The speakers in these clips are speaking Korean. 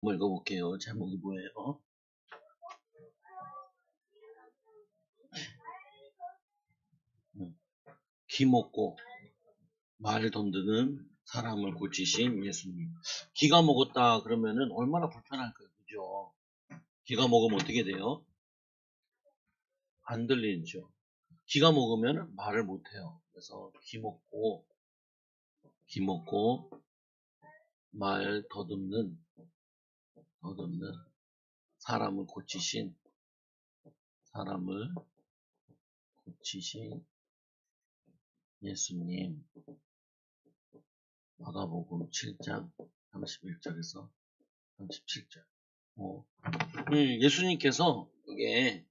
한번 읽어볼게요. 제목이 뭐예요? 기먹고 말 덤드는 사람을 고치신 예수님. 기가 먹었다 그러면은 얼마나 불편할까요? 그죠? 기가 먹으면 어떻게 돼요? 안 들리죠. 기가 먹으면 말을 못해요. 그래서 기먹고 말 더듬는 사람을 고치신 예수님. 마가복음 7장 31절에서 37절. 예수님께서 이게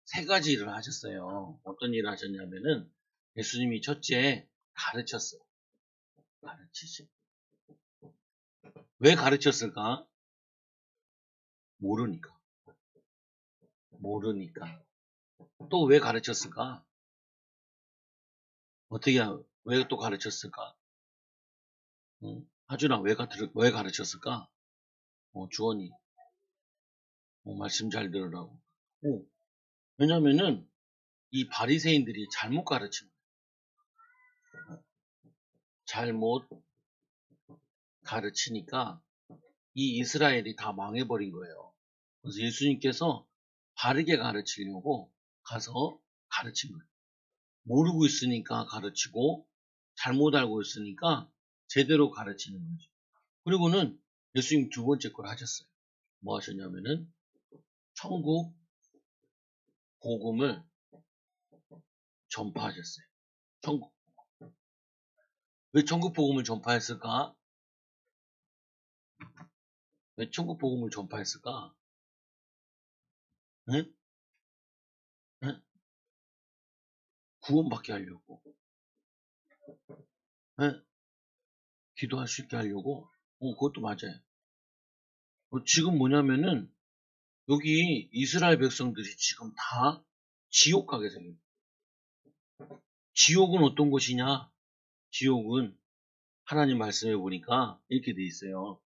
세 가지 일을 하셨어요. 어떤 일을 하셨냐면은 예수님이 첫째 가르쳤어요. 가르치시. 왜 가르쳤을까? 모르니까. 또 왜 가르쳤을까? 왜 또 가르쳤을까? 하준아, 왜 가르쳤을까? 주원이, 말씀 잘 들으라고. 왜냐면은 이 바리새인들이 잘못 가르친 거예요. 잘못 가르치니까 이 이스라엘이 다 망해버린 거예요. 그래서 예수님께서 바르게 가르치려고 가서 가르친 거예요. 모르고 있으니까 가르치고 잘못 알고 있으니까 제대로 가르치는 거죠. 그리고는 예수님 두 번째 걸 하셨어요. 뭐 하셨냐면은 천국 복음을 전파하셨어요. 왜 천국 복음을 전파했을까? 왜 천국 복음을 전파했을까? 응? 응? 구원받게 하려고. 응? 기도할 수 있게 하려고. 그것도 맞아요. 지금 뭐냐면은 여기 이스라엘 백성들이 지금 다 지옥 가게 생겼어요. 지옥은 어떤 곳이냐? 지옥은 하나님 말씀해 보니까 이렇게 돼 있어요.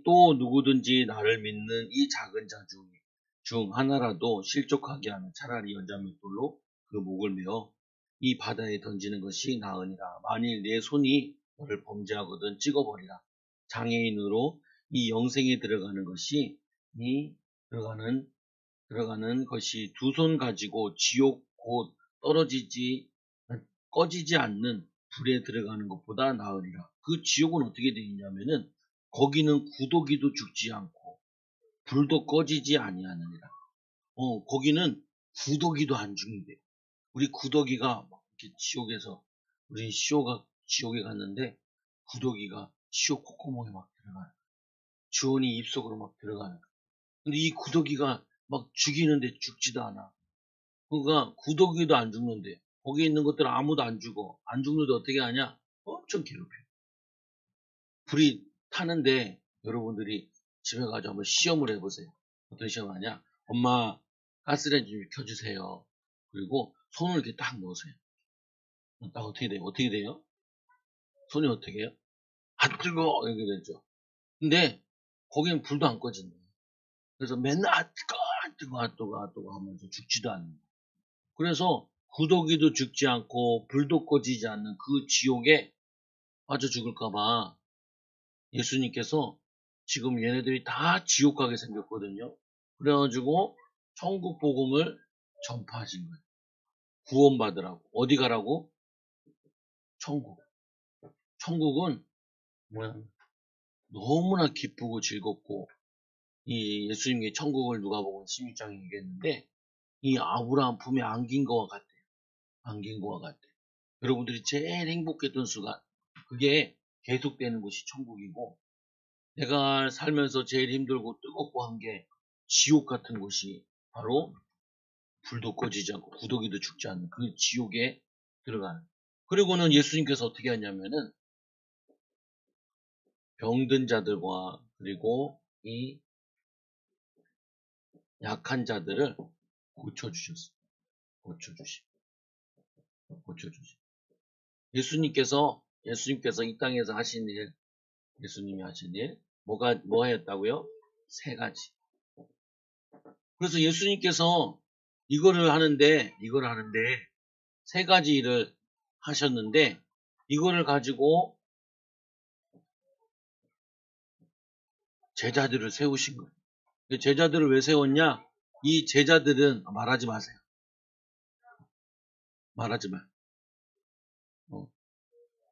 또 누구든지 나를 믿는 이 작은 자 중 하나라도 실족하게 하면 차라리 연자맷돌로 그 목을 메어 이 바다에 던지는 것이 나으니라. 만일 내 손이 너를 범죄하거든 찍어버리라. 장애인으로 이 영생에 들어가는 것이 들어가는 것이 두 손 가지고 지옥 곧 꺼지지 않는 불에 들어가는 것보다 나으리라. 그 지옥은 어떻게 되어 있냐면은 거기는 구더기도 죽지 않고 불도 꺼지지 아니하느니라. 거기는 구더기도 안 죽는데요. 우리 구더기가 막 이렇게 우리 시오가 지옥에 갔는데 구더기가 시오 콧구멍에 막 들어가는, 주원이 입속으로 막 들어가는. 근데 이 구더기가 막 죽이는데 죽지도 않아. 그러니까 구더기도 안 죽는데 거기에 있는 것들은 아무도 안 죽어. 안 죽는데 어떻게 하냐? 엄청 괴롭혀. 불이 타는데 여러분들이 집에 가서 한번 시험을 해보세요. 어떤 시험 하냐? 엄마 가스레인지 좀 켜주세요. 그리고 손을 이렇게 딱 넣으세요. 딱 어떻게 돼요? 어떻게 돼요? 손이 어떻게 해요? 아 뜨거! 이렇게 되죠. 근데 거기는 불도 안 꺼진다. 그래서 맨날 아 뜨거 하면서 죽지도 않는 거예요. 그래서 구더기도 죽지 않고 불도 꺼지지 않는 그 지옥에 빠져 죽을까봐 예수님께서 지금 얘네들이 다 지옥 가게 생겼거든요. 그래가지고 천국 복음을 전파하신 거예요. 구원받으라고. 어디 가라고? 천국. 천국은 뭐야? 너무나 기쁘고 즐겁고 이 예수님의 천국을 누가복음 16장에 얘기했는데 이 아브라함 품에 안긴 거와 같아요. 안긴 거와 같아요. 여러분들이 제일 행복했던 순간 그게 계속되는 곳이 천국이고 내가 살면서 제일 힘들고 뜨겁고 한 게 지옥 같은 곳이 바로 불도 꺼지지 않고 구더기도 죽지 않는 그 지옥에 들어가는. 그리고는 예수님께서 어떻게 하냐면은 병든 자들과 그리고 이 약한 자들을 고쳐주셨어요. 고쳐주시. 예수님께서 이 땅에서 예수님이 하신 일 뭐였다고요? 세 가지. 그래서 예수님께서 이거를 하는데 세 가지 일을 하셨는데 이거를 가지고 제자들을 세우신 거예요. 제자들을 왜 세웠냐? 이 제자들은 말하지 마세요. 말하지 마.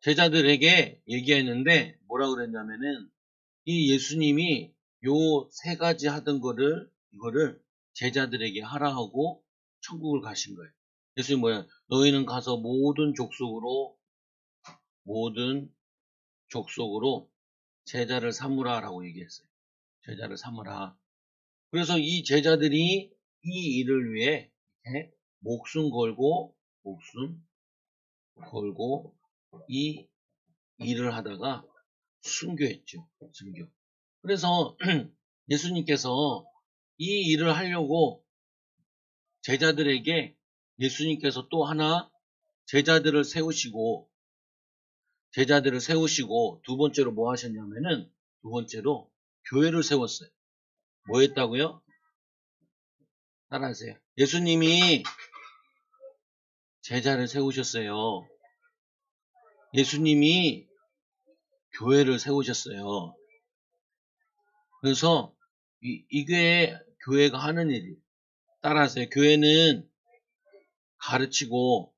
제자들에게 얘기했는데 뭐라 그랬냐면은 이 예수님이 요 세 가지 하던 이거를 제자들에게 하라 하고 천국을 가신 거예요. 예수님 뭐야? 너희는 가서 모든 족속으로 제자를 삼으라라고 얘기했어요. 제자를 삼으라. 그래서 이 제자들이 이 일을 위해 목숨 걸고 이 일을 하다가 순교했죠. 순교. 그래서 예수님께서 이 일을 하려고 제자들에게 예수님께서 또 하나 제자들을 세우시고 두 번째로 뭐 하셨냐면은 두 번째로 교회를 세웠어요. 뭐 했다고요? 따라하세요. 예수님이 제자를 세우셨어요. 예수님이 교회를 세우셨어요. 그래서 이게 교회가 하는 일이에요. 따라하세요. 교회는 가르치고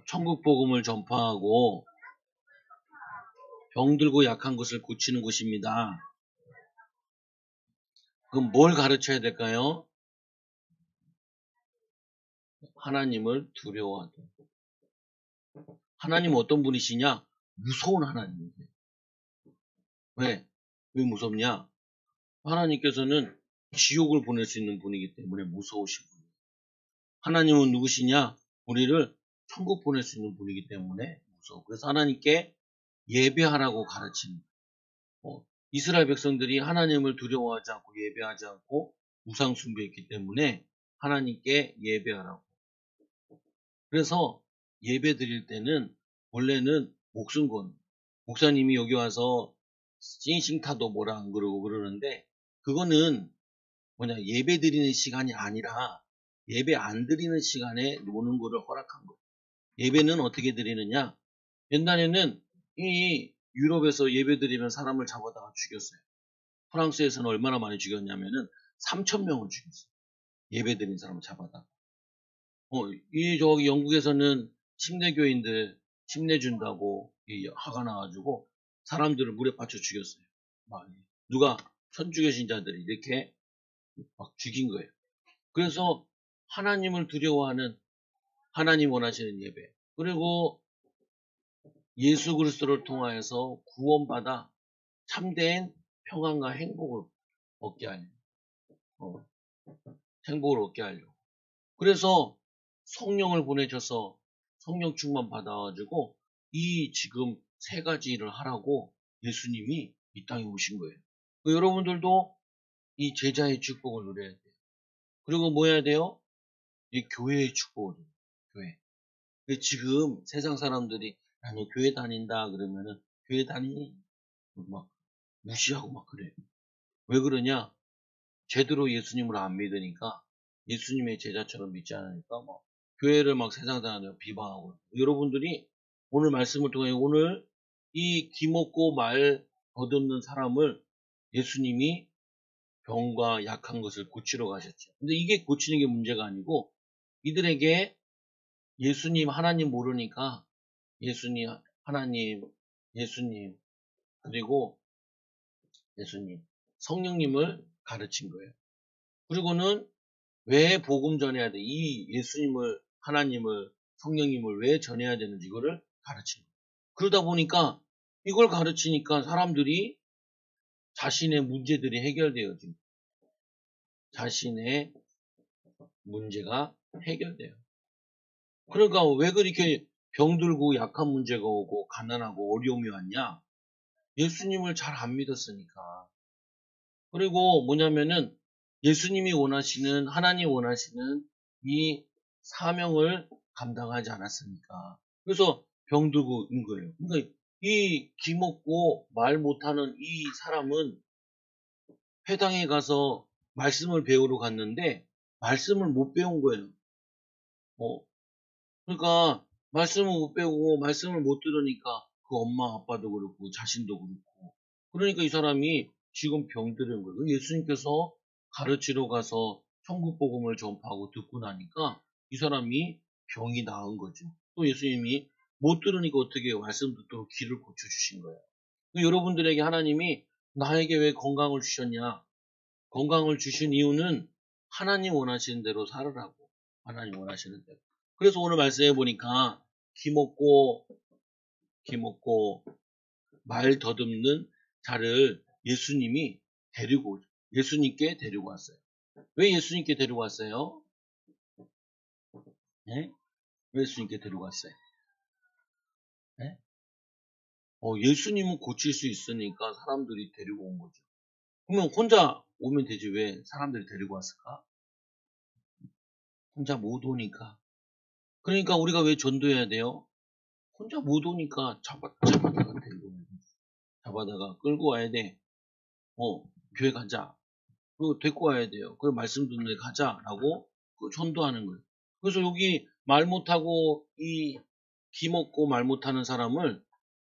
천국 복음을 전파하고 병들고 약한 것을 고치는 곳입니다. 그럼 뭘 가르쳐야 될까요? 하나님을 두려워하다. 하나님은 어떤 분이시냐? 무서운 하나님이에요. 왜 무섭냐? 하나님께서는 지옥을 보낼 수 있는 분이기 때문에 무서우신 분이에요. 하나님은 누구시냐? 우리를 천국 보낼 수 있는 분이기 때문에 무서워. 그래서 하나님께 예배하라고 가르치는 거예요. 이스라엘 백성들이 하나님을 두려워하지 않고 예배하지 않고 우상 숭배했기 때문에 하나님께 예배하라고. 그래서 예배 드릴 때는 원래는 목숨 건 목사님이 여기 와서 싱싱타도 뭐라 안 그러고 그러는데 그거는 예배 드리는 시간이 아니라 예배 안 드리는 시간에 노는 거를 허락한 거예요. 예배는 어떻게 드리느냐? 옛날에는 이 유럽에서 예배 드리면 사람을 잡아다가 죽였어요. 프랑스에서는 얼마나 많이 죽였냐면은 3,000명을 죽였어요. 예배 드린 사람을 잡아다가. 저기 영국에서는 침례교인들 침례준다고 화가 나가지고 사람들을 물에 빠져 죽였어요. 누가 천주교 신자들이 이렇게 막 죽인 거예요. 그래서 하나님을 두려워하는 하나님 원하시는 예배 그리고 예수 그리스도를 통하여서 구원받아 참된 평안과 행복을 얻게 하려고 그래서 성령을 보내셔서 성령 충만 받아가지고 이 지금 세 가지 일을 하라고 예수님이 이 땅에 오신 거예요. 여러분들도 이 제자의 축복을 누려야 돼요. 그리고 뭐 해야 돼요? 이 교회의 축복을 누려야 돼요. 교회. 지금 세상 사람들이 너 교회 다닌다 그러면은 교회 다니니? 막 무시하고 막 그래요. 왜 그러냐? 제대로 예수님을 안 믿으니까 예수님의 제자처럼 믿지 않으니까 교회를 막 세상 사람들 비방하고 여러분들이 오늘 말씀을 통해 오늘 이 기먹고 말 더듬는 사람을 예수님이 병과 약한 것을 고치러 가셨죠. 근데 이게 고치는 게 문제가 아니고 이들에게 예수님 하나님 모르니까 예수님 하나님 예수님 그리고 예수님 성령님을 가르친 거예요. 그리고는 왜 복음 전해야 돼? 이 예수님을 하나님을 성령님을 왜 전해야 되는지 이거를 가르친 거예요. 그러다 보니까 이걸 가르치니까 사람들이 자신의 문제들이 해결되어집니다. 자신의 문제가 해결돼요. 그러니까 왜 그렇게 병들고 약한 문제가 오고 가난하고 어려움이 왔냐? 예수님을 잘 안 믿었으니까. 그리고 뭐냐면은 예수님이 원하시는 하나님 원하시는 이 사명을 감당하지 않았으니까. 그래서 병들고 인 거예요. 그러니까 이 기먹고 말 못하는 이 사람은 회당에 가서 말씀을 배우러 갔는데 말씀을 못 배운 거예요. 그러니까 말씀을 못 배우고 말씀을 못 들으니까 그 엄마 아빠도 그렇고 자신도 그렇고 그러니까 이 사람이 지금 병들은 거예요. 예수님께서 가르치러 가서 천국 복음을 전파하고 듣고 나니까 이 사람이 병이 나은 거죠. 또 예수님이 못 들으니까 어떻게 해요? 말씀 듣도록 귀를 고쳐주신 거예요. 여러분들에게 하나님이 나에게 왜 건강을 주셨냐? 건강을 주신 이유는 하나님 원하시는 대로 살으라고. 하나님 원하시는 대로. 그래서 오늘 말씀해 보니까 기먹고 말 더듬는 자를 예수님께 데리고 왔어요. 왜 예수님께 데리고 왔어요? 네? 왜 예수님께 데리고 왔어요? 네? 예수님은 고칠 수 있으니까 사람들이 데리고 온 거죠. 그러면 혼자 오면 되지 왜 사람들이 데리고 왔을까? 혼자 못 오니까. 그러니까 우리가 왜 전도해야 돼요? 혼자 못 오니까 잡아다가 데리고 와야 돼. 잡아다가 끌고 와야 돼. 교회 가자. 그리고 데리고 와야 돼요. 그리고 말씀 듣는 데 가자라고 전도하는 거예요. 그래서 여기 말 못하고 기먹고 말 못하는 사람을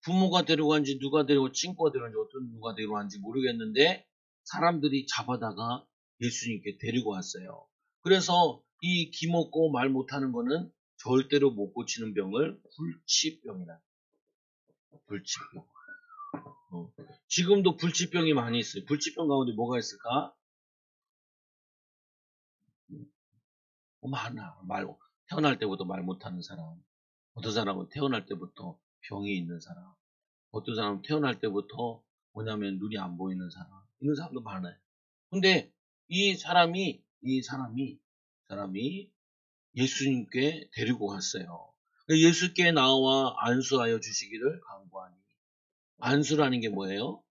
부모가 데려간지 누가 데려고 친구가 데려간지 어떤 누가 데려간지 모르겠는데 사람들이 잡아다가 예수님께 데리고 왔어요. 그래서 이 기먹고 말 못하는 거는 절대로 못 고치는 병을 불치병이라. 불치병. 지금도 불치병이 많이 있어요. 불치병 가운데 뭐가 있을까? 많아. 태어날 때부터 말 못하는 사람. 어떤 사람은 태어날 때부터 병이 있는 사람. 어떤 사람은 태어날 때부터 뭐냐면 눈이 안 보이는 사람. 이런 사람도 많아요. 근데 사람이 예수님께 데리고 왔어요. 예수께 나와 안수하여 주시기를 간구하니. 안수라는 게 뭐예요?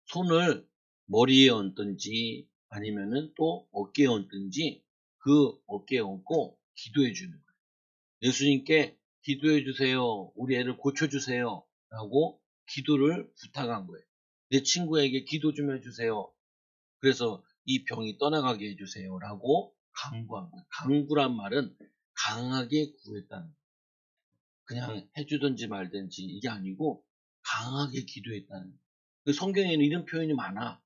손을 머리에 얹든지 아니면은 또 어깨에 얹든지 그 어깨에 얹고 기도해 주는 거예요. 예수님께 기도해 주세요. 우리 애를 고쳐 주세요. 라고 기도를 부탁한 거예요. 내 친구에게 기도 좀 해주세요. 그래서 이 병이 떠나가게 해주세요. 라고 간구한 거예요. 간구란 말은 강하게 구했다는 거예요. 그냥 해주든지 말든지 이게 아니고 강하게 기도했다는 거예요. 성경에는 이런 표현이 많아.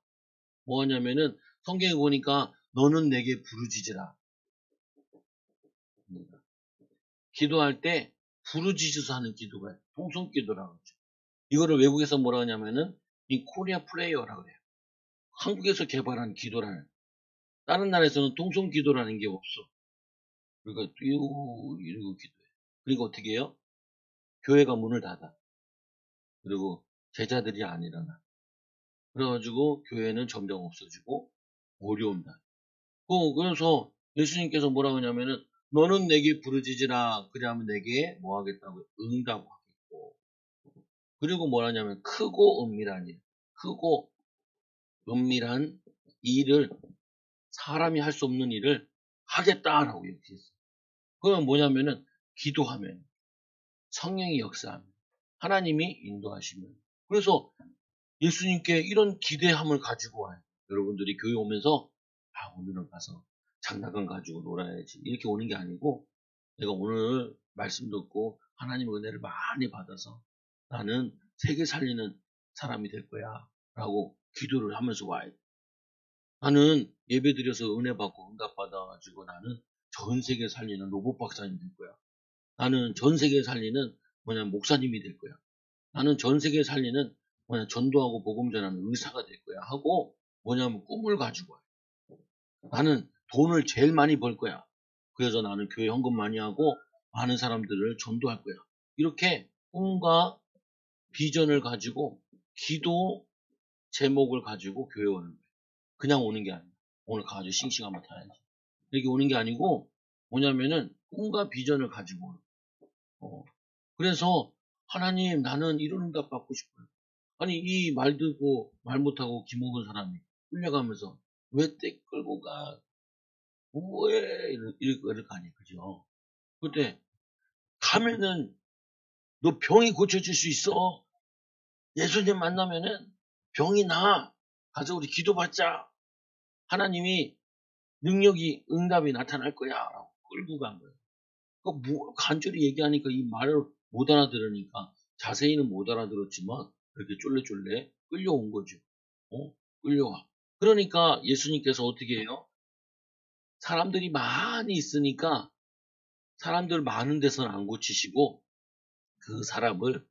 뭐냐면은 성경에 보니까 너는 내게 부르짖으라. 기도할 때 부르짖어서 하는 기도가 통성기도라고 하죠. 이거를 외국에서 뭐라 하냐면은 이 코리아 프레이어라고 그래요. 한국에서 개발한 기도라는. 다른 나라에서는 통성기도라는 게 없어. 그러니까 이러고 기도해. 그리고 어떻게 해요? 교회가 문을 닫아. 그리고 제자들이 안 일어나. 그래가지고 교회는 점점 없어지고 어려운다. 그래서 예수님께서 뭐라고 하냐면은 너는 내게 부르짖으라. 그러면 내게 뭐 하겠다고 응답하겠고. 그리고 뭐라냐면 크고 은밀한 일. 크고 은밀한 일을 사람이 할 수 없는 일을 하겠다라고 얘기했어요. 그건 뭐냐면은 기도하면 성령이 역사하면 하나님이 인도하시면 그래서 예수님께 이런 기대함을 가지고 와요. 여러분들이 교회 오면서 오늘은 가서 장난감 가지고 놀아야지 이렇게 오는 게 아니고 내가 오늘 말씀 듣고 하나님의 은혜를 많이 받아서 나는 세계 살리는 사람이 될 거야 라고 기도를 하면서 와요. 나는 예배 드려서 은혜 받고 응답 받아가지고 나는 전 세계 살리는 로봇 박사님 될 거야. 나는 전 세계 살리는 목사님이 될 거야. 나는 전 세계 살리는 전도하고 복음 전하는 의사가 될 거야 하고 꿈을 가지고 와요. 나는 돈을 제일 많이 벌 거야. 그래서 나는 교회 헌금 많이 하고 많은 사람들을 전도할 거야. 이렇게 꿈과 비전을 가지고 기도 제목을 가지고 교회 오는 거예요. 그냥 오는 게 아니야. 오늘 가가지고 싱싱 한번 타야지. 이렇게 오는 게 아니고 뭐냐면은 꿈과 비전을 가지고 오는 거예요. 그래서 하나님 나는 이런 응답 받고 싶어요. 아니 이 말 듣고 말 못하고 기먹은 사람이 끌려가면서 왜 떼 끌고 가? 왜 이럴 거 아니에요. 그죠? 그때 가면은 너 병이 고쳐질 수 있어. 예수님 만나면은 병이 나. 가서 우리 기도받자. 하나님이 능력이 응답이 나타날 거야. 라고 끌고 간 거예요. 간절히 얘기하니까 이 말을 못 알아들으니까 자세히는 못 알아들었지만 이렇게 쫄래쫄래 끌려온 거죠. 끌려와. 그러니까 예수님께서 어떻게 해요? 사람들이 많이 있으니까 사람들 많은 데서는 안 고치시고 그 사람을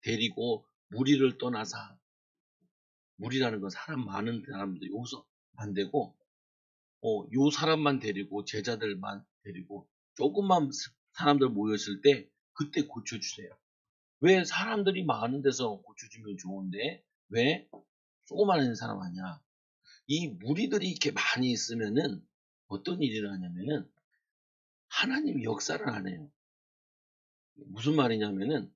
데리고 무리를 떠나서 무리라는 건 사람 많은 사람들 여기서 안 되고 요 사람만 데리고 제자들만 데리고 조금만 사람들 모였을 때 그때 고쳐주세요. 왜 사람들이 많은 데서 고쳐주면 좋은데 왜 조그마한 사람 아니야? 이 무리들이 이렇게 많이 있으면은 어떤 일이 일어나냐면은 하나님이 역사를 안 해요. 무슨 말이냐면은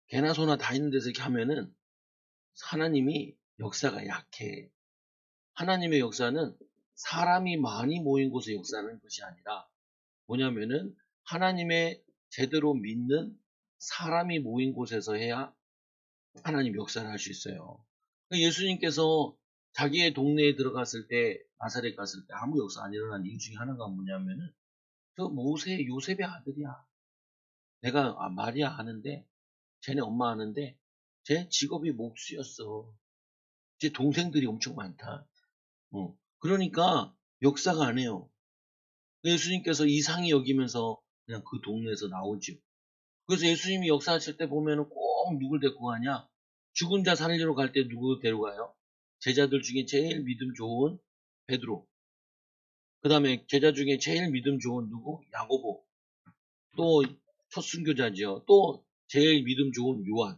개나 소나 다 있는 데서 이렇게 하면은 하나님이 역사가 약해. 하나님의 역사는 사람이 많이 모인 곳에 역사하는 것이 아니라 뭐냐면은 하나님의 제대로 믿는 사람이 모인 곳에서 해야 하나님 역사를 할 수 있어요. 그러니까 예수님께서 자기의 동네에 들어갔을 때 나사렛 갔을 때 아무 역사 안 일어난 이유 중에 하나가 뭐냐면은 저 요셉의 아들이야. 내가 마리아 아는데 쟤네 엄마 아는데 쟤 직업이 목수였어. 제 동생들이 엄청 많다. 그러니까 역사가 안 해요. 예수님께서 이상히 여기면서 그냥 그 동네에서 나오죠. 그래서 예수님이 역사하실 때 보면은 꼭 누굴 데리고 가냐? 죽은 자 살리러 갈 때 누구 데려가요? 제자들 중에 제일 믿음 좋은 베드로. 그 다음에 제자 중에 제일 믿음 좋은 누구? 야고보. 또 첫 순교자지요. 또 제일 믿음 좋은 요한.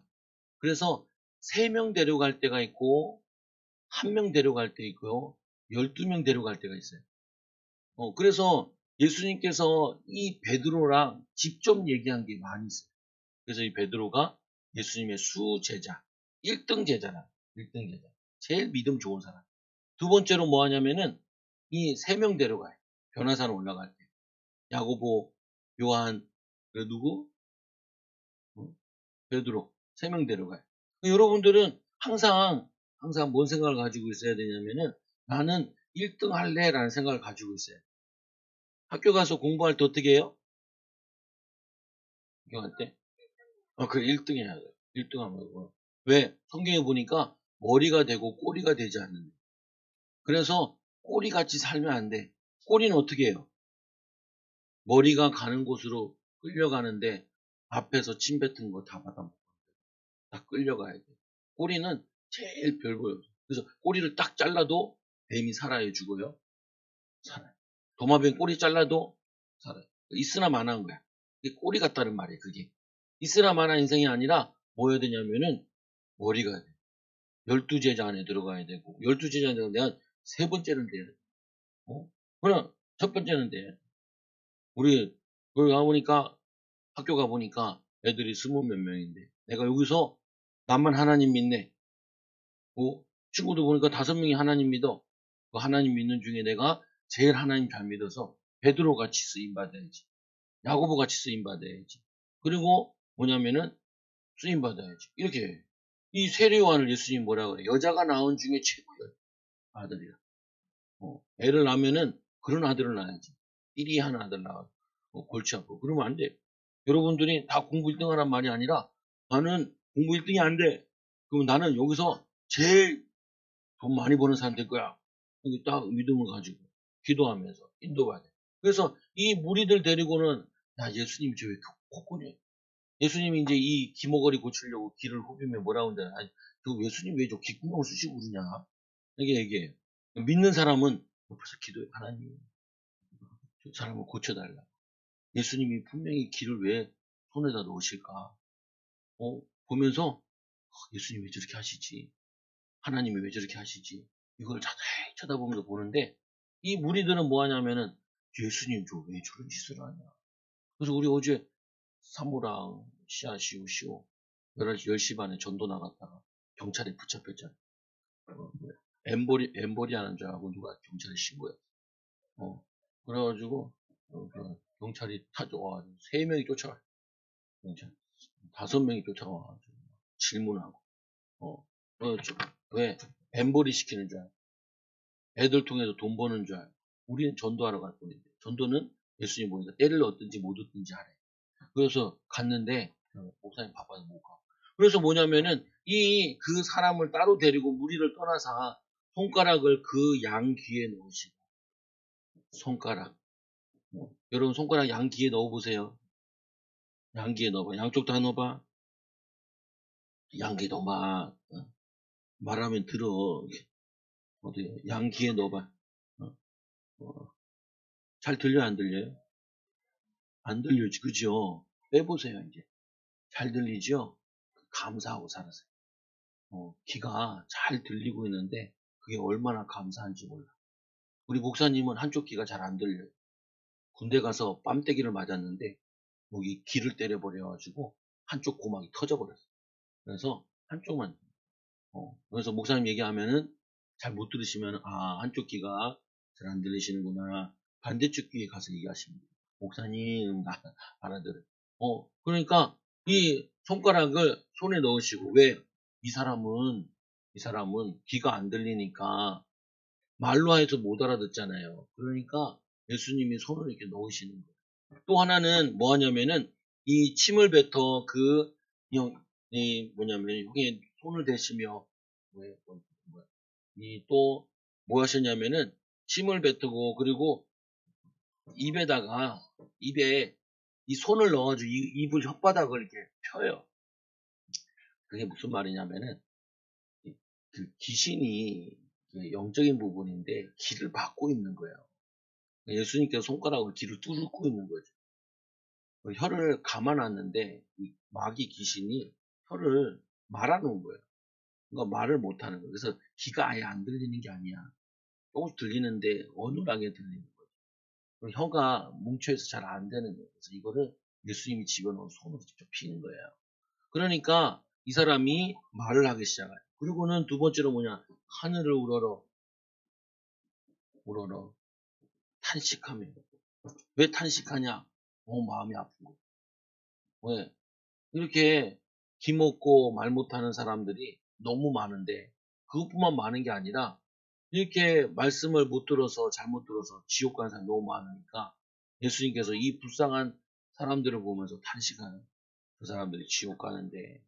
그래서 3명 데려갈 때가 있고 1명 데려갈 때 있고요. 12명 데려갈 때가 있어요. 그래서 예수님께서 이 베드로랑 직접 얘기한 게 많이 있어요. 그래서 이 베드로가 예수님의 수제자, 1등 제자라. 1등 제자. 제일 믿음 좋은 사람. 두 번째로 뭐 하냐면은 이 3명 데려가요. 변화산 올라갈 때. 야고보, 요한, 그 누구? 베드로. 3명 데려가요. 여러분들은 항상 뭔 생각을 가지고 있어야 되냐면은 나는 1등 할래라는 생각을 가지고 있어요. 학교 가서 공부할 때 어떻게 해요? 학교할 때? 그래, 1등 해야 돼요. 1등 하면 뭐. 왜? 성경에 보니까 머리가 되고 꼬리가 되지 않는다. 그래서 꼬리같이 살면 안 돼. 꼬리는 어떻게 해요? 머리가 가는 곳으로 끌려가는데 앞에서 침 뱉은 거 다 받아먹고 다 끌려가야 돼. 꼬리는 제일 별 보여. 그래서 꼬리를 딱 잘라도 뱀이 살아요, 죽어요? 살아요. 도마뱀 꼬리 잘라도 살아요. 있으나 마나한 거야. 그게 꼬리 같다는 말이에요, 그게. 있으나 마나 인생이 아니라 뭐 해야 되냐면은 머리가 돼. 12제자 안에 들어가야 되고 12제자 안에 내가 세 번째는 돼야 돼. 그럼 첫 번째는 돼. 우리 거기 가보니까 학교 가보니까 애들이 20몇 명인데 내가 여기서 나만 하나님 믿네. 친구들 보니까 5명이 하나님 믿어. 그 하나님 믿는 중에 내가 제일 하나님 잘 믿어서 베드로 같이 쓰임 받아야지. 야고보 같이 쓰임 받아야지. 그리고 뭐냐면은 쓰임 받아야지. 이렇게 해. 이 세례요한을 예수님 뭐라 그래? 여자가 낳은 중에 최고의 아들이라. 애를 낳으면은 그런 아들을 낳아야지. 띠리한 아들 낳아. 골치 아프고. 그러면 안 돼. 여러분들이 다 공부 1등 하란 말이 아니라 나는 공부 1등이 안 돼. 그럼 나는 여기서 제일 돈 많이 버는 사람 될 거야. 이게 딱 믿음을 가지고 기도하면서 인도받아. 그래서 이 무리들 데리고는 야 예수님이 저왜 코코냐? 예수님이 이제 이 기머거리 고치려고 길을 후비면 뭐라고 하는데 아니 저 예수님 왜 저 귓구멍을 쑤시고 그러냐? 이게 얘기해요. 믿는 사람은 옆에서 기도해. 하나님 저 사람을 고쳐달라. 예수님이 분명히 길을 왜 손에다 놓으실까? 보면서 예수님 왜 저렇게 하시지? 하나님이 왜 저렇게 하시지? 이걸 자세히 쳐다보면서 보는데 이 무리들은 뭐 하냐면은 예수님 저 왜 저런 짓을 하냐? 그래서 우리 어제 사무랑 시오 11시 10시 반에 전도 나갔다가 경찰에 붙잡혔잖아. 엠보리 하는 줄 알고 누가 경찰에 신고했어. 그래가지고 그 경찰이 타줘가지고 3명이 쫓아가. 경찰 5명이 쫓아와가지고 질문하고, 왜 뱀벌이 시키는 줄 알고, 애들 통해서 돈 버는 줄 알고, 우리는 전도하러 갈 뿐인데, 전도는 예수님 보니까 때를 얻든지 못 얻든지 하래. 그래서 갔는데, 목사님 바빠서 못 가. 그래서 뭐냐면은, 그 사람을 따로 데리고 무리를 떠나서 손가락을 그 양 귀에 넣으시고, 손가락. 여러분 손가락 양 귀에 넣어보세요. 양 귀에 넣어봐. 양쪽 다 넣어봐. 양 귀에 넣어봐. 말하면 들어. 어디 양 귀에 넣어봐. 잘 들려요, 안 들려요? 안 들려지, 그죠? 빼보세요, 이제. 잘 들리죠? 감사하고 살았어요. 귀가 잘 들리고 있는데 그게 얼마나 감사한지 몰라. 우리 목사님은 한쪽 귀가 잘 안 들려요. 군대 가서 뺨때기를 맞았는데 여기 귀를 때려버려가지고 한쪽 고막이 터져버렸어요. 그래서 한쪽만. 그래서 목사님 얘기하면은 잘 못 들으시면 한쪽 귀가 잘 안 들리시는구나. 반대쪽 귀에 가서 얘기하십니다. 목사님 나 알아들어요. 그러니까 이 손가락을 손에 넣으시고, 왜? 이 사람은 귀가 안 들리니까 말로 해서 못 알아듣잖아요. 그러니까 예수님이 손을 이렇게 넣으시는 거예요. 또 하나는 뭐 하냐면은 이 침을 뱉어 이 뭐냐면 여기 손을 대시며 또 뭐 하셨냐면은 침을 뱉고, 그리고 입에 이 손을 넣어가지고 입을 혓바닥을 이렇게 펴요. 그게 무슨 말이냐면은 그 귀신이 영적인 부분인데 기를 받고 있는 거예요. 예수님께서 손가락으로 귀를 뚫고 있는 거죠. 혀를 감아놨는데 이 마귀 귀신이 혀를 말아놓은 거예요. 그러니까 말을 못하는 거예요. 그래서 귀가 아예 안 들리는 게 아니야. 조금씩 들리는데 어눌하게 들리는 거예요. 혀가 뭉쳐있어 잘 안 되는 거예요. 그래서 이거를 예수님이 집어넣은 손으로 직접 피는 거예요. 그러니까 이 사람이 말을 하기 시작해요. 그리고는 두 번째로 뭐냐, 하늘을 우러러 탄식하며. 왜 탄식하냐? 너무 마음이 아픈 거예요. 왜? 이렇게 기먹고 말 못하는 사람들이 너무 많은데, 그것뿐만 많은 게 아니라 이렇게 말씀을 못 들어서 잘못 들어서 지옥 가는 사람이 너무 많으니까 예수님께서 이 불쌍한 사람들을 보면서 탄식하는, 그 사람들이 지옥 가는데,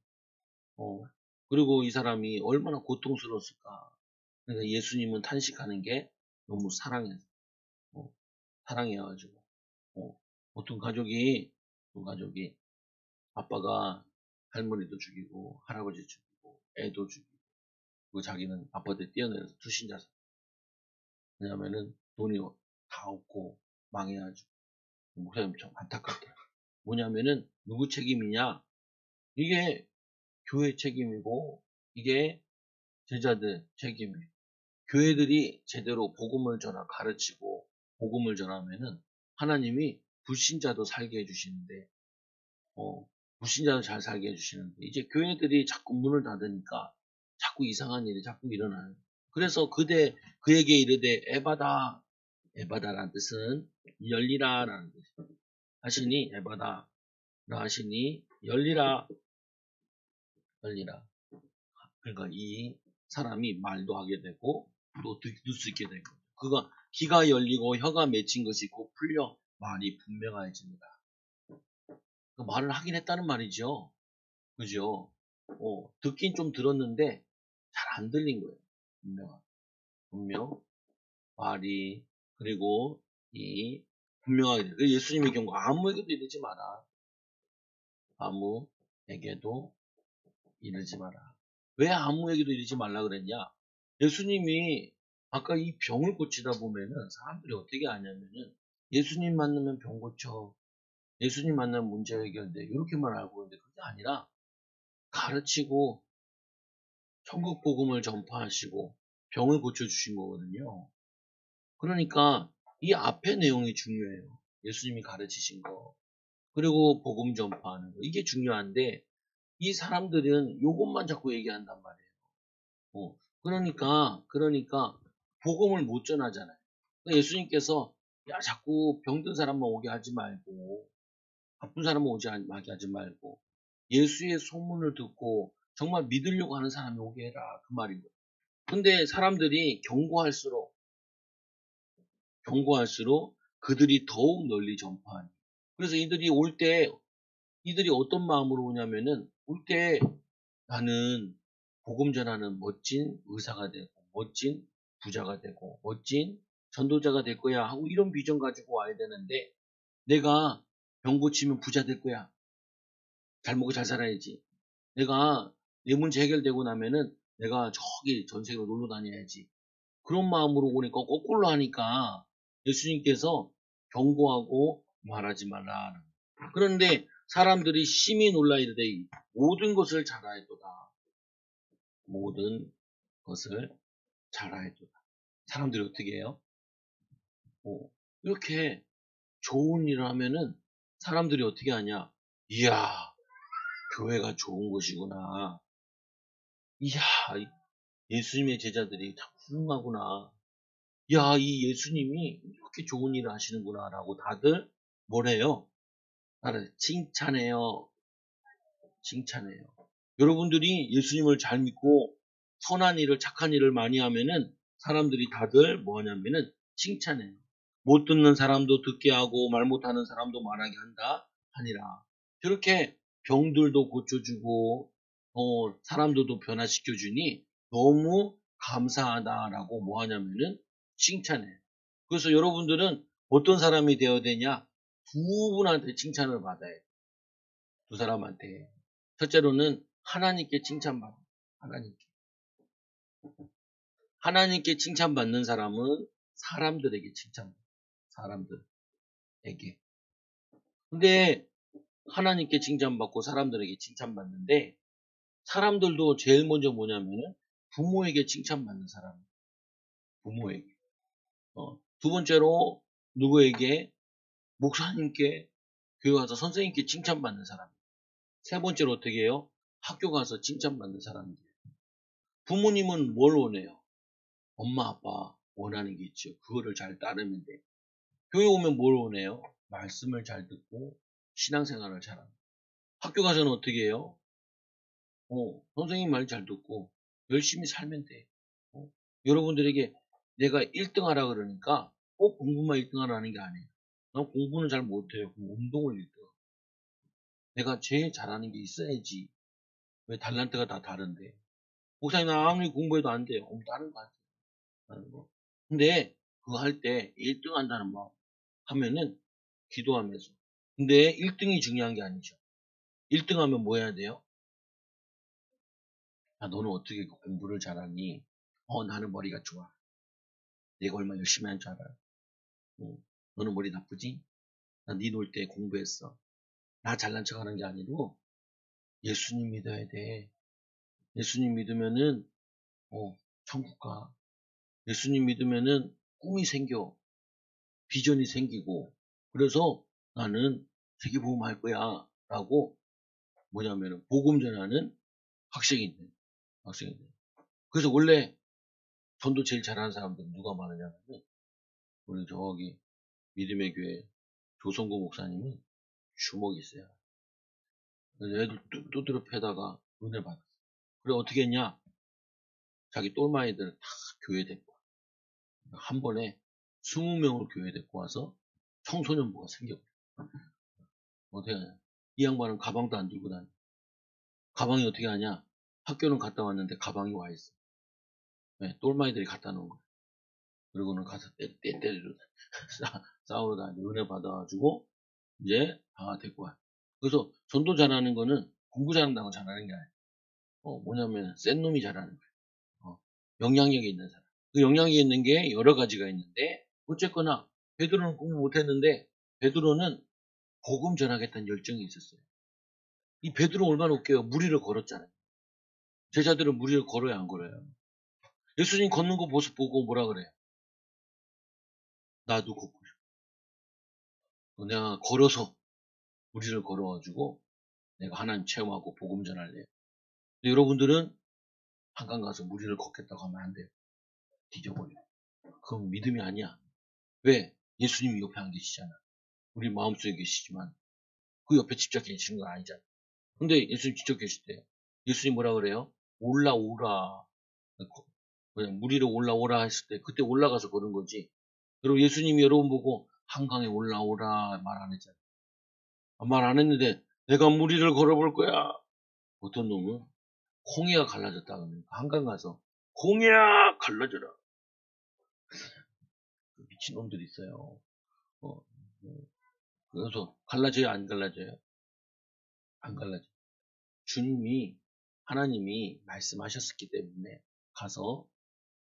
그리고 이 사람이 얼마나 고통스러웠을까. 그러니까 예수님은 탄식하는 게 너무 사랑해가지고. 어떤 가족이 아빠가 할머니도 죽이고 할아버지 죽이고 애도 죽이고, 그 자기는 아파트에 뛰어내려서 투신자서. 왜냐면은 돈이 다 없고 망해가지고. 목사님 참 안타깝더라. 뭐냐면은 누구 책임이냐? 이게 교회 책임이고 이게 제자들 책임이에요. 교회들이 제대로 복음을 가르치고 복음을 전하면은 하나님이 불신자도 살게 해주시는데, 불신자도 잘 살게 해주시는데, 이제 교회들이 자꾸 문을 닫으니까 자꾸 이상한 일이 자꾸 일어나요. 그래서 그에게 이르되 에바다라는 뜻은 열리라라는 뜻이에요. 하시니 에바다라 하시니 열리라. 그러니까 이 사람이 말도 하게 되고 또 듣을 수 있게 되고, 그가 귀가 열리고 혀가 맺힌 것이 곧 풀려 말이 분명해집니다. 그 말을 하긴 했다는 말이죠. 그죠? 듣긴 좀 들었는데 잘 안 들린 거예요. 분명 말이. 그리고 이 분명하게 돼요. 예수님의 경우 아무에게도 이르지 마라. 아무에게도 이르지 마라. 왜 아무에게도 이르지 말라 그랬냐? 예수님이 아까 이 병을 고치다 보면은 사람들이 어떻게 하냐면은 예수님 만나면 병 고쳐, 예수님 만나면 문제 해결돼, 이렇게만 알고 있는데 그게 아니라 가르치고 천국 복음을 전파하시고 병을 고쳐주신 거거든요. 그러니까 이 앞에 내용이 중요해요. 예수님이 가르치신 거, 그리고 복음 전파하는 거, 이게 중요한데 이 사람들은 이것만 자꾸 얘기한단 말이에요. 그러니까 복음을 못 전하잖아요. 그러니까 예수님께서 자꾸 병든 사람만 오게 하지 말고 바쁜 사람은 마게 하지 말고 예수의 소문을 듣고 정말 믿으려고 하는 사람이 오게 해라. 그 말인 거예요. 근데 사람들이 경고할수록 그들이 더욱 널리 전파하니. 그래서 이들이 어떤 마음으로 오냐면은, 올 때 나는 복음 전하는 멋진 의사가 되고, 멋진 부자가 되고, 멋진 전도자가 될 거야 하고 이런 비전 가지고 와야 되는데, 내가 병 고치면 부자 될 거야. 잘 먹고 잘 살아야지. 내가 내 문제 해결되고 나면은 내가 저기 전 세계로 놀러 다녀야지. 그런 마음으로 오니까 거꾸로 하니까 예수님께서 경고하고 말하지 말라. 그런데 사람들이 심히 놀라 이르되 모든 것을 잘하였도다. 모든 것을 잘하였도다. 사람들이 어떻게 해요? 이렇게 좋은 일을 하면은 사람들이 어떻게 하냐? 이야, 교회가 좋은 곳이구나. 이야, 예수님의 제자들이 참 훌륭하구나. 야, 이 예수님이 이렇게 좋은 일을 하시는구나. 라고 다들 뭐래요? 나를 칭찬해요. 칭찬해요. 여러분들이 예수님을 잘 믿고 선한 일을, 착한 일을 많이 하면은 사람들이 다들 뭐 하냐면은 칭찬해요. 못 듣는 사람도 듣게 하고 말 못하는 사람도 말하게 한다 하니라. 저렇게 병들도 고쳐주고 사람들도 변화시켜주니 너무 감사하다라고 뭐 하냐면은 칭찬해요. 그래서 여러분들은 어떤 사람이 되어야 되냐? 두 분한테 칭찬을 받아야 돼요. 두 사람한테. 첫째로는 하나님께 칭찬받아. 하나님께. 하나님께 칭찬받는 사람은 사람들에게 칭찬받아. 사람들에게. 근데 하나님께 칭찬받고 사람들에게 칭찬받는데 사람들도 제일 먼저 뭐냐면은 부모에게 칭찬받는 사람. 부모에게. 두 번째로 누구에게? 목사님께, 교회 가서 선생님께 칭찬받는 사람. 세 번째로 어떻게 해요? 학교 가서 칭찬받는 사람들. 부모님은 뭘 원해요? 엄마, 아빠 원하는 게 있죠. 그거를 잘 따르면 돼. 교회 오면 뭘 원해요? 말씀을 잘 듣고 신앙생활을 잘하는. 학교 가서는 어떻게 해요? 선생님 말 잘 듣고 열심히 살면 돼. 여러분들에게 내가 1등 하라 그러니까 꼭 공부만 1등 하라는 게 아니에요. 난 공부는 잘 못해요. 그럼 운동을 1등. 내가 제일 잘하는 게 있어야지. 왜 달란트가 다 다른데. 목사님 나 아무리 공부해도 안 돼요. 다른 거 하세요. 다른 거. 근데 그거 할 때 1등 한다는 마음 하면은 기도하면서. 근데 1등이 중요한 게 아니죠. 1등 하면 뭐 해야 돼요? 너는 어떻게 공부를 잘하니? 나는 머리가 좋아. 내가 얼마나 열심히 한 줄 알아. 너는 머리 나쁘지? 나 네 놀 때 공부했어. 나 잘난 척 하는 게 아니고 예수님 믿어야 돼. 예수님 믿으면은 천국 가. 예수님 믿으면은 꿈이 생겨. 비전이 생기고. 그래서 나는 세계복음 할 거야. 라고 뭐냐면은 복음 전하는 학생이 돼. 학생이 돼. 그래서 원래 전도 제일 잘하는 사람들은 누가 많으냐면 우리 저기 믿음의 교회 조성구 목사님은 주먹이 있어요. 그래서 애들 두드려 패다가 은혜 받았어. 그래 어떻게 했냐? 자기 똘마이들 다 교회 데리고 와. 한 번에 20명을 교회 데리고 와서 청소년부가 생겼고 어떻게 하냐? 이 양반은 가방도 안 들고 다녀. 가방이 어떻게 하냐? 학교는 갔다 왔는데 가방이 와 있어. 네, 똘마이들이 갖다 놓은 거야. 그리고는 가서 때리러 싸우러 다니고 은혜 받아가지고 이제 다 데리고 와. 그래서 전도 잘하는 거는 공부 잘한다고 잘하는 게 아니야. 뭐냐면 센 놈이 잘하는 거야. 영향력이 있는 사람. 그 영향력이 있는 게 여러 가지가 있는데 어쨌거나 베드로는 공부 못했는데 베드로는 복음 전하겠다는 열정이 있었어요. 이 베드로 얼마나 웃겨요. 무리를 걸었잖아요. 제자들은 무리를 걸어야 안 걸어요. 예수님 걷는 거 모습 보고 뭐라 그래요? 나도 걷고 싶어. 내가 걸어서 무리를 걸어가지고 내가 하나님 체험하고 복음 전할래요. 근데 여러분들은 한강 가서 무리를 걷겠다고 하면 안 돼요. 뒤져버려. 그건 믿음이 아니야. 왜? 예수님이 옆에 안 계시잖아. 우리 마음속에 계시지만 그 옆에 직접 계시는 건 아니잖아요. 근데 예수님 직접 계실 때 예수님 뭐라 그래요? 올라오라. 그냥 물 위로 올라오라 했을 때 그때 올라가서 걸은 거지. 그리고 예수님이 여러분 보고 한강에 올라오라 말 안 했잖아요. 말 안 했는데 내가 물 위를 걸어볼 거야. 어떤 놈은 콩이가 갈라졌다 그러면 한강 가서 콩이야 갈라져라. 미친 놈들이 있어요. 어, 그래서 갈라져요 안 갈라져요? 안 갈라져. 주님이 하나님이 말씀하셨기 때문에 가서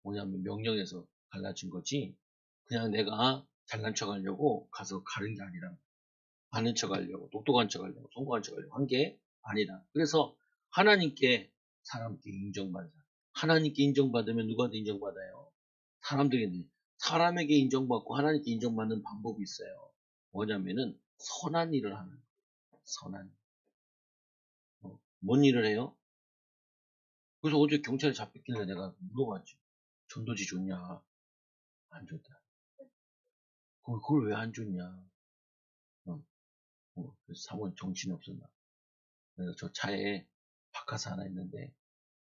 뭐냐면 명령해서 갈라진 거지. 그냥 내가 잘난 척하려고 가서 가른 게 아니라 아는 척하려고 똑똑한 척하려고 성공한 척하려고 한 게 아니라. 그래서 하나님께 사람께 인정받는 사람. 하나님께 인정받으면 누구한테 인정받아요? 사람들이 사람에게 인정받고 하나님께 인정받는 방법이 있어요. 뭐냐면은 선한 일을 하는 거예요. 선한 일. 뭔 일을 해요? 그래서 어제 경찰에 잡혔길래 내가 물어봤지. 전도지 줬냐? 안 줬다. 그걸 왜 안 줬냐? 그래서 사모님 정신이 없었나. 그래서 저 차에 바카스 하나 있는데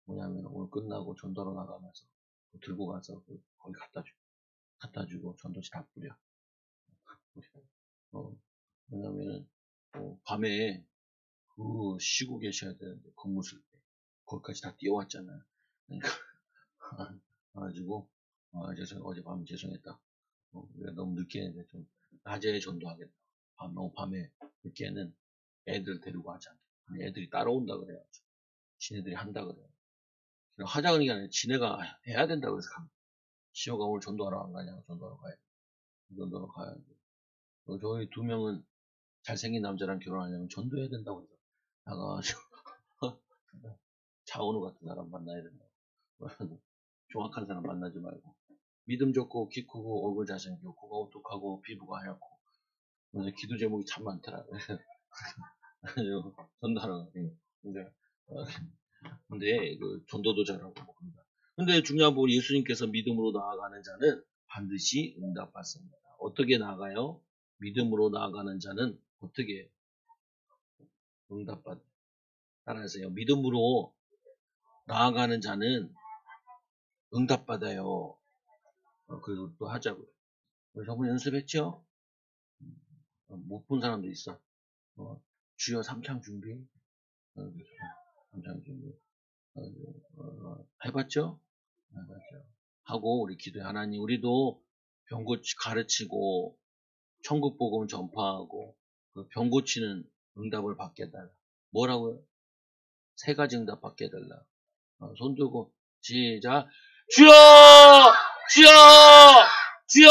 뭐냐면 오늘 끝나고 전도로 나가면서 들고 가서 거기 갖다 주고 전도지 다 뿌려. 왜냐면은 밤에 그 쉬고 계셔야 되는데 근무 쓸 때 거기까지 다 뛰어왔잖아요. 그러니까 그래가지고 어제 밤 죄송했다. 우리가 너무 늦게 했는데 좀 낮에 전도하겠다. 너무 밤에 늦게는 애들 데리고 하자. 애들이 따라온다 그래요. 지네들이 한다 그래요. 하자는 게 아니라 지네가 해야 된다 그래서 갑니다. 시호가 오늘 전도하러 안 가냐고. 전도하러 가야 돼. 전도하러 가야 돼. 저희 두 명은 잘생긴 남자랑 결혼하려면 전도해야 된다고 해서 나가가지고 차은우 같은 사람 만나야 된다고. 정확한 사람 만나지 말고 믿음 좋고 키 크고 얼굴 잘생기고 코가 오똑하고 피부가 하얗고 기도 제목이 참 많더라고요. 전도하러 가요. 근데 그 전도도 잘하고 뭐 그런다. 근데 중요한 부분 예수님께서 믿음으로 나아가는 자는 반드시 응답받습니다. 어떻게 나아가요? 믿음으로 나아가는 자는 어떻게 응답받? 따라하세요. 믿음으로 나아가는 자는 응답받아요. 그리고 또 하자고요. 우리 저번 연습했죠? 못 본 사람도 있어. 주여 삼창 준비. 삼창 준비. 해봤죠? 해봤죠. 하고 우리 기도해. 하나님 우리도 병 가르치고 천국 복음 전파하고 그 병 고치는 응답을 받게 해달라. 뭐라고요? 세 가지 응답 받게 해달라. 손 들고 시작. 주여! 주여! 주여!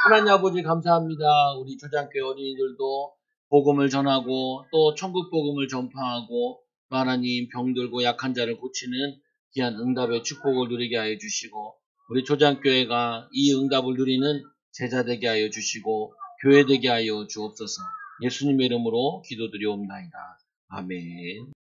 하나님 아버지 감사합니다. 우리 초장교회 어린이들도 복음을 전하고 또 천국 복음을 전파하고 하나님 병들고 약한 자를 고치는 귀한 응답의 축복을 누리게 하여 주시고 우리 초장교회가 이 응답을 누리는 제자 되게 하여 주시고 교회 되게 하여 주옵소서. 예수님의 이름으로 기도드리옵나이다. 아멘.